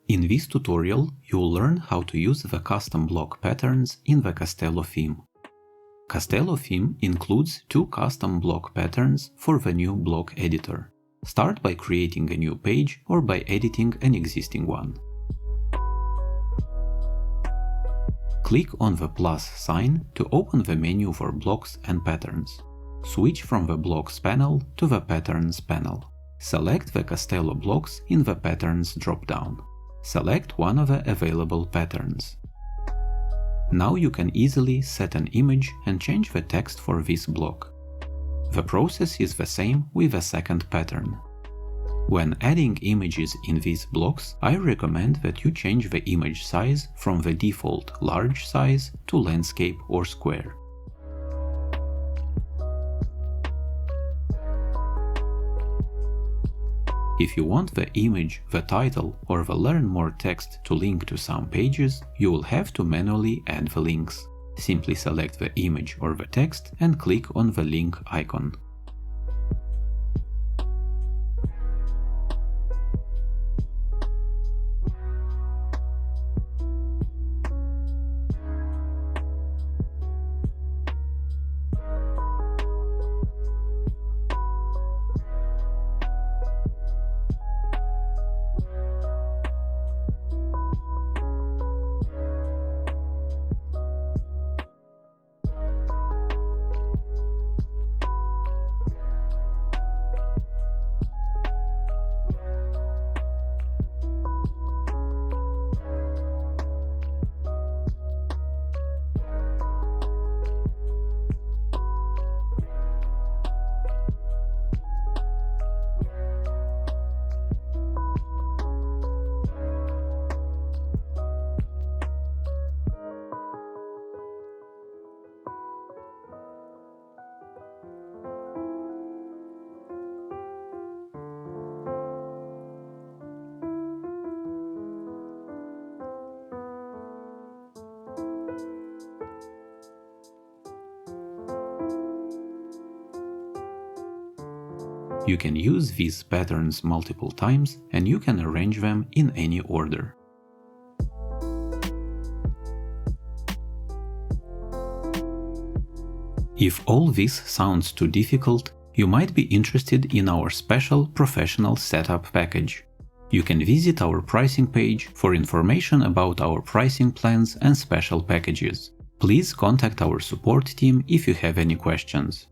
In this tutorial, you'll learn how to use the custom block patterns in the Castello theme. Castello theme includes two custom block patterns for the new block editor. Start by creating a new page or by editing an existing one. Click on the plus sign to open the menu for blocks and patterns. Switch from the Blocks panel to the Patterns panel. Select the Castello blocks in the Patterns drop-down. Select one of the available patterns. Now you can easily set an image and change the text for this block. The process is the same with the second pattern. When adding images in these blocks, I recommend that you change the image size from the default large size to landscape or square. If you want the image, the title, or the Learn More text to link to some pages, you will have to manually add the links. Simply select the image or the text and click on the link icon. You can use these patterns multiple times and you can arrange them in any order. If all this sounds too difficult, you might be interested in our special professional setup package. You can visit our pricing page for information about our pricing plans and special packages. Please contact our support team if you have any questions.